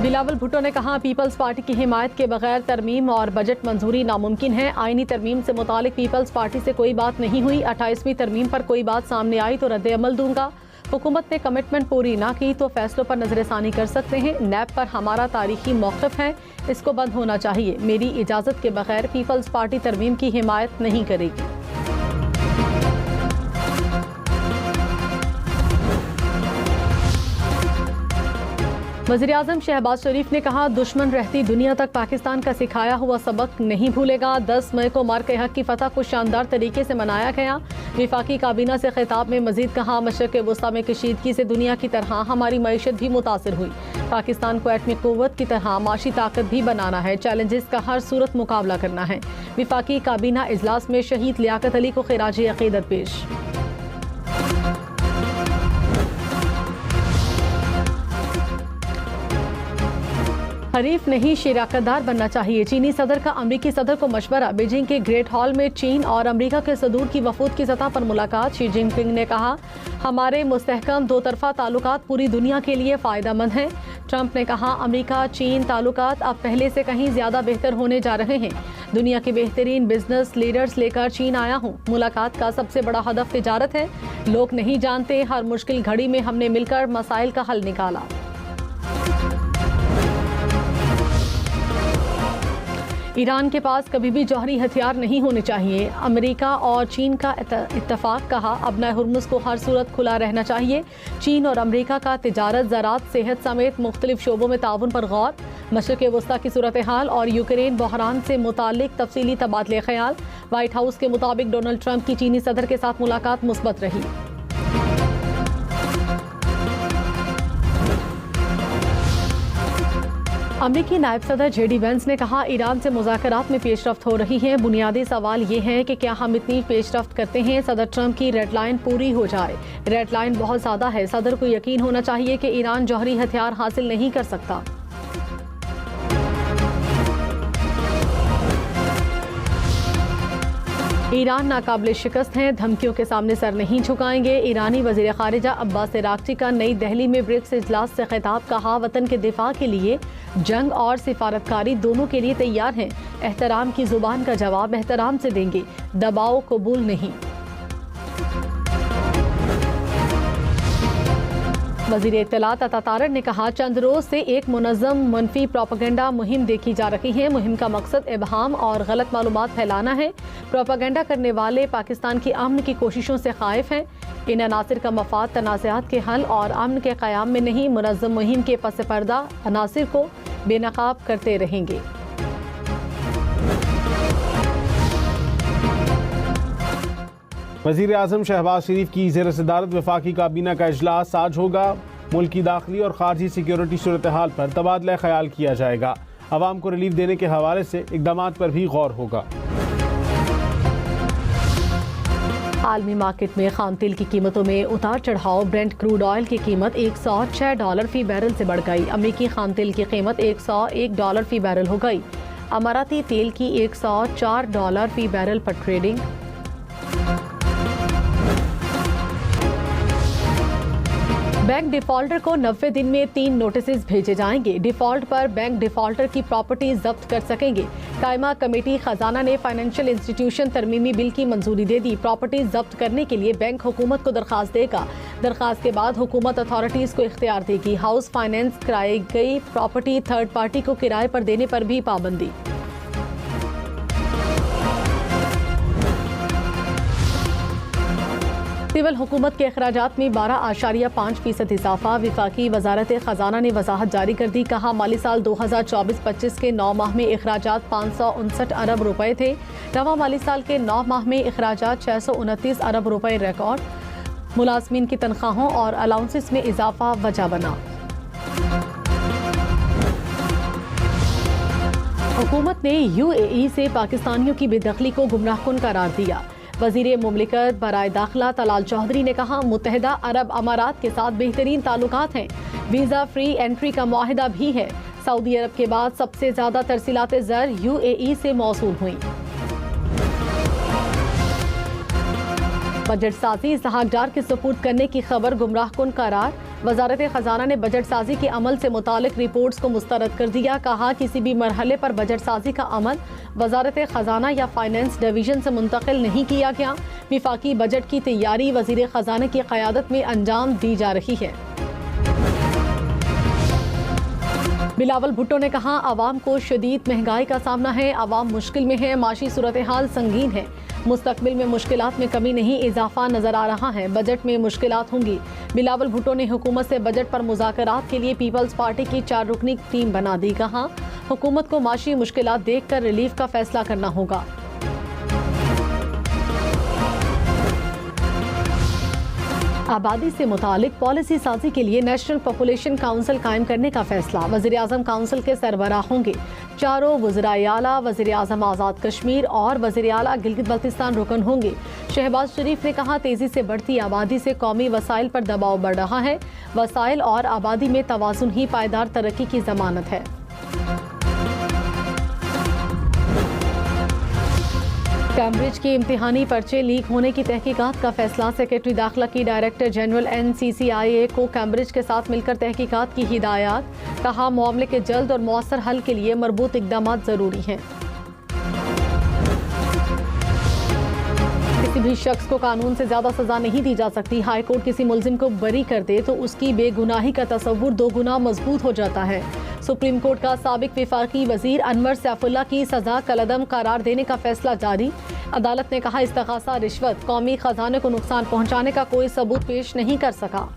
बिलावल भुट्टो ने कहा, peoples party की हिमायत के बगैर तरमीम और बजट मंजूरी नामुमकिन है। आईनी तरमीम से मुतालिक पीपल्स पार्टी से कोई बात नहीं हुई। 28वीं तरमीम पर कोई बात सामने आई तो रद्द अमल दूंगा। हुकूमत ने कमिटमेंट पूरी ना की तो फैसलों पर नजरसानी कर सकते हैं। नैब पर हमारा तारीखी मौक़िफ़ है, इसको बंद होना चाहिए। मेरी इजाज़त के बगैर पीपल्स पार्टी तरमीम की हिमायत नहीं करेगी। वज़ीर-ए-आज़म शहबाज शरीफ ने कहा, दुश्मन रहती दुनिया तक पाकिस्तान का सिखाया हुआ सबक नहीं भूलेगा। 10 मई को मार्क हक की फतह को शानदार तरीके से मनाया गया। विफाकी काबीना से खिताब में मजीद कहा, मशरक़ वस्ता में कशीदगी से दुनिया की तरह हमारी मईशत भी मुतासिर हुई। पाकिस्तान को एटमी क़ुव्वत की तरह माशी ताकत भी बनाना है। चैलेंजेस का हर सूरत मुकाबला करना है। विफाकी काबीना इजलास में शहीद लियाकत अली को खिराज अक़ीदत पेश। हरीफ नहीं शिराकतदार बनना चाहिए। चीनी सदर का अमरीकी सदर को मशवरा। बीजिंग के ग्रेट हॉल में चीन और अमरीका के सदूर की वफूद की सतह पर मुलाकात। शी जिनपिंग ने कहा, हमारे मुस्तहकम दो तरफा ताल्लुकात पूरी दुनिया के लिए फ़ायदेमंद हैं। ट्रंप ने कहा, अमरीका चीन ताल्लुकात अब पहले से कहीं ज़्यादा बेहतर होने जा रहे हैं। दुनिया के बेहतरीन बिजनेस लीडर्स लेकर चीन आया हूँ। मुलाकात का सबसे बड़ा हदफ तिजारत है। लोग नहीं जानते, हर मुश्किल घड़ी में हमने मिलकर मसाइल का हल निकाला। ईरान के पास कभी भी जौहरी हथियार नहीं होने चाहिए। अमेरिका और चीन का इत्तफाक। कहा, अपना हुर्मुज़ को हर सूरत खुला रहना चाहिए। चीन और अमेरिका का तिजारत, ज़राअत, सेहत समेत मुख्तलिफ शोबों में ताउन पर गौर। मशरिक़ वस्ता की सूरत हाल और यूक्रेन बहरान से मुतालिक तफसीली तबादले ख्याल। व्हाइट हाउस के मुताबिक डोनाल्ड ट्रंप की चीनी सदर के साथ मुलाकात मुस्बत रही। अमरीकी नायब सदर जेडी वेंस ने कहा, ईरान से मुज़ाकरात में पेशरफ्त हो रही है। बुनियादी सवाल ये है कि क्या हम इतनी पेशरफ्त करते हैं सदर ट्रंप की रेड लाइन पूरी हो जाए। रेड लाइन बहुत ज़्यादा है। सदर को यकीन होना चाहिए कि ईरान जौहरी हथियार हासिल नहीं कर सकता। ईरान नाकाबिल शिकस्त हैं, धमकियों के सामने सर नहीं झुकाएंगे। ईरानी वज़ीर ख़ारिजा अब्बास अराग़ची का नई दिल्ली में ब्रिक्स इजलास से खिताब। कहा, वतन के दिफा के लिए जंग और सिफारतकारी दोनों के लिए तैयार हैं। एहतराम की ज़ुबान का जवाब एहतराम से देंगे, दबाव कबूल नहीं। वज़ीर इत्तलात अता तारड़ ने कहा, चंद रोज़ से एक मुनज़्ज़म मनफी प्रोपेगेंडा मुहिम देखी जा रही है। मुहिम का मकसद इबहाम और गलत मालूमात फैलाना है। प्रोपेगेंडा करने वाले पाकिस्तान की अमन की कोशिशों से खाइफ हैं। इन अनासिर का मफाद तनाज़ात के हल और अमन के क़याम में नहीं, मुनज़्ज़म मुहिम के पस पर्दा अनासिर को बेनकाब करते रहेंगे। वज़ीर-ए-आज़म शहबाज शरीफ की ज़ेर सदारत वफाकी काबीना का इजलास आज होगा। मुल्क की दाखिली और खारजी सिक्योरिटी सूरत हाल पर तबादला ख्याल किया जाएगा। अवाम को रिलीफ देने के हवाले से इक़दामात पर भी गौर होगा। आलमी मार्केट में खाम तेल की कीमतों में उतार चढ़ाव। ब्रेंट क्रूड ऑयल की कीमत $106 फी बैरल से बढ़ गई। अमरीकी खाम तेल की कीमत $101 फी बैरल हो गई। अमाराती तेल की $104 फी बैरल पर ट्रेडिंग। बैंक डिफॉल्टर को 90 दिन में 3 नोटिस भेजे जाएंगे। डिफॉल्ट पर बैंक डिफॉल्टर की प्रॉपर्टी जब्त कर सकेंगे। कायमा कमेटी खजाना ने फाइनेंशियल इंस्टीट्यूशन तरमीमी बिल की मंजूरी दे दी। प्रॉपर्टी जब्त करने के लिए बैंक हुकूमत को दरखास्त देगा। दरखास्त के बाद हुकूमत अथॉरिटीज को इख्तियार देगी। हाउस फाइनेंस कराई गई प्रॉपर्टी थर्ड पार्टी को किराए पर देने पर भी पाबंदी। सिविल हुकूमत के अखराजात में 12.5% इजाफा। विफाकी वजारत खजाना ने वजाहत जारी कर दी। कहा, माली साल 2024-25 के 9 माह में अखराजात 559 अरब रुपए थे। नवा माली साल के 9 माह में अखराजात 629 अरब रुपए रिकॉर्ड। मुलाजमीन की तनख्वाहों और अलाउंसेस में इजाफा वजह बना। हुकूमत ने UAE से पाकिस्तानियों की बेदखली को गुमराहकुन करार दिया। वज़ीर मुमलिकत बराए दाखिला तलाल चौधरी ने कहा, मुत्तहिदा अरब अमारात के साथ बेहतरीन ताल्लुकात हैं। वीज़ा फ्री एंट्री का मुआहिदा भी है। सऊदी अरब के बाद सबसे ज़्यादा तरसीलात ज़र UAE से मौसूल हुई। बजट साजी इसहाक डार के सुपुर्द करने की खबर गुमराहकुन करार। वजारत खजाना ने बजट साजी के अमल से मुतालिक रिपोर्ट्स को मुस्तरद कर दिया। कहा किसी भी मरहले पर बजट साजी का अमल वजारत खजाना या फाइनेंस डिवीजन से मुंतकिल नहीं किया गया। विफाकी बजट की तैयारी वजीर खजाना की क़यादत में अंजाम दी जा रही है। बिलावल भुट्टो ने कहा आवाम को शदीद महंगाई का सामना है, आवाम मुश्किल में है, माशी सूरत हाल संगीन है। मुस्तकबिल में मुश्किलात में कमी नहीं, इजाफा नजर आ रहा है। बजट में मुश्किलात होंगी। बिलावल भुट्टो ने हुकूमत से बजट पर मुज़ाकरात के लिए पीपल्स पार्टी की 4 रुकनी टीम बना दी। कहा हुकूमत को माशी मुश्किलात देखकर रिलीफ का फैसला करना होगा। आबादी से मुतालिक पॉलिसी साजी के लिए नेशनल पॉपुलेशन काउंसिल कायम करने का फैसला। वज़ीर आज़म काउंसिल के सरबराह होंगे। 4 वज़ीर आला, वज़ीर आज़म आज़ाद कश्मीर और वज़ीर आला गिलगित बल्तिस्तान रुकन होंगे। शहबाज शरीफ ने कहा तेजी से बढ़ती आबादी से कौमी वसाइल पर दबाव बढ़ रहा है। वसाइल और आबादी में तवाज़ुन ही पायदार तरक्की की ज़मानत है। कैम्ब्रिज के इम्तिहानी पर्चे लीक होने की तहकीकात का फैसला। सेक्रेटरी दाखिला की डायरेक्टर जनरल NCCIA को कैम्ब्रिज के साथ मिलकर तहकीकात की हिदायत। कहा मामले के जल्द और मौसर हल के लिए मरबूत इक़दाम ज़रूरी हैं। किसी भी शख्स को कानून से ज़्यादा सज़ा नहीं दी जा सकती। हाई कोर्ट किसी मुल्जिम को बरी कर दे तो उसकी बेगुनाही का तसव्वुर 2 गुना मजबूत हो जाता है। सुप्रीम कोर्ट का साबिक विफाकी वजीर अनवर सैफुल्ला की सजा कलअदम करार देने का फैसला जारी। अदालत ने कहा इस्तग़ासा रिश्वत कौमी खजाने को नुकसान पहुंचाने का कोई सबूत पेश नहीं कर सका।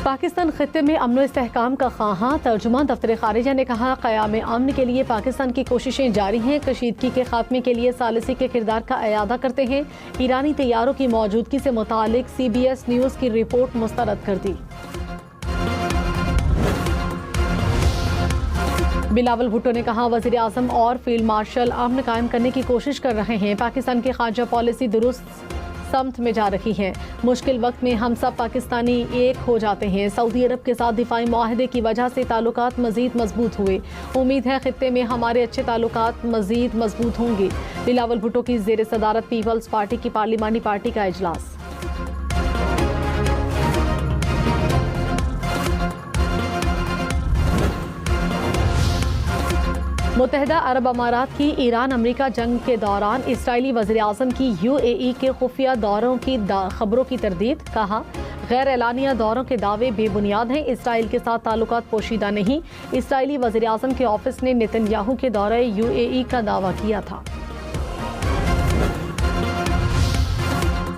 पाकिस्तान खित्ते में अमन इस्तेहकाम का ख़्वाहां। तर्जुमान दफ्तर खारिजा ने कहा क़याम अमन के लिए पाकिस्तान की कोशिशें जारी हैं। कशीदगी के खात्मे के लिए सालिसी के किरदार का अयादा करते हैं। ईरानी तैयारों की मौजूदगी से मुतालिक CBS न्यूज़ की रिपोर्ट मुस्तरद कर दी। बिलावल भुट्टो ने कहा वज़ीर आज़म और फील्ड मार्शल अमन कायम करने की कोशिश कर रहे हैं। पाकिस्तान की खारजा पॉलिसी दुरुस्त समत में जा रही है। मुश्किल वक्त में हम सब पाकिस्तानी एक हो जाते हैं। सऊदी अरब के साथ दिफाई मुआहदे की वजह से ताल्लुकात मज़ीद मजबूत हुए। उम्मीद है खित्ते में हमारे अच्छे ताल्लुकात मज़ीद मजबूत होंगे। बिलावल भुट्टो की ज़ेर सदारत पीपल्स पार्टी की पार्लिमानी पार्टी का इजलास। मुत्तहिदा अरब अमारात की ईरान अमेरिका जंग के दौरान इसराइली वज़ीर आज़म की UAE के खुफिया दौरों की खबरों की तरदीद। कहा गैर एलानिया दौरों के दावे बेबुनियाद हैं। इसराइल के साथ ताल्लुकात पोशीदा नहीं। इसराइली वज़ीर आज़म के ऑफिस ने नेतन्याहू के दौरे UAE का दावा किया था।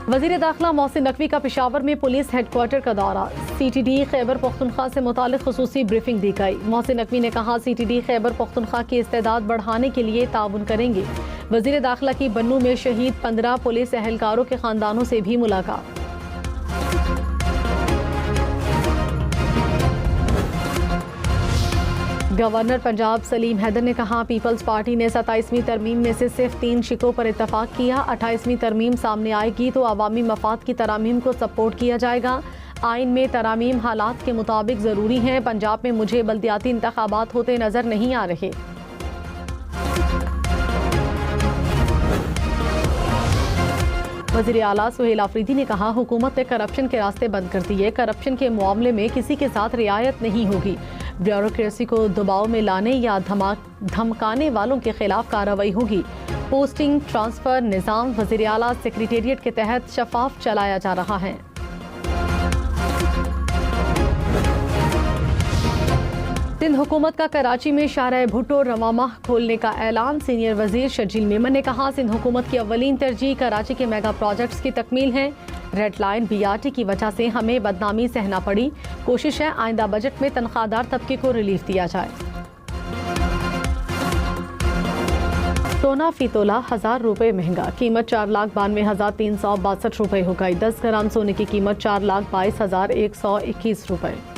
वज़ीर दाखिला मोहसिन नकवी का पेशावर में पुलिस हेडक्वार्टर का दौरा। CTD खैबर पख्तूनख्वा से मुतालिक खुसूसी ब्रीफिंग दी गई। मोहसिन नकवी ने कहा CTD खैबर पख्तूनख्वा की इस्तेदाद बढ़ाने के लिए ताउन करेंगे। वज़ीर दाखिला की बन्नू में शहीद 15 पुलिस एहलकारों के खानदानों से भी मुलाकात। गवर्नर पंजाब सलीम हैदर ने कहा पीपल्स पार्टी ने 27वीं तरमीम में से सिर्फ 3 शिकों पर इत्तफाक किया। 28वीं तरमीम सामने आएगी तो अवामी मफाद की तरामीम को सपोर्ट किया जाएगा। आइन में तरामीम हालात के मुताबिक ज़रूरी हैं। पंजाब में मुझे बल्दियाती इंतखाबात होते नज़र नहीं आ रहे। वज़ीर आला सुहेल आफरीदी ने कहा हुकूमत ने करप्शन के रास्ते बंद कर दिए। करप्शन के मामले में किसी के साथ रियायत नहीं होगी। ब्यूरोक्रेसी को दबाव में लाने या धमकाने वालों के खिलाफ कार्रवाई होगी। पोस्टिंग ट्रांसफर निज़ाम वज़ीर आला सेक्रेटेरिएट के तहत शफाफ चलाया जा रहा है। सिंध हुकूमत का कराची में शाहराह भुट्टो रवामाह खोलने का ऐलान। सीनियर वजीर शर्जील मेमन ने कहा सिंध हुकूमत की अव्वलीन तरजीह कराची के मेगा प्रोजेक्ट्स की तकमील है। रेड लाइन BRT की वजह से हमें बदनामी सहना पड़ी। कोशिश है आइंदा बजट में तनख्वाहदार तबके को रिलीफ दिया जाए। सोना फी तोला 1000 रुपये महंगा। कीमत 4,92,362 रुपये हो गई। 10 ग्राम सोने की कीमत 4,22,121 रुपये।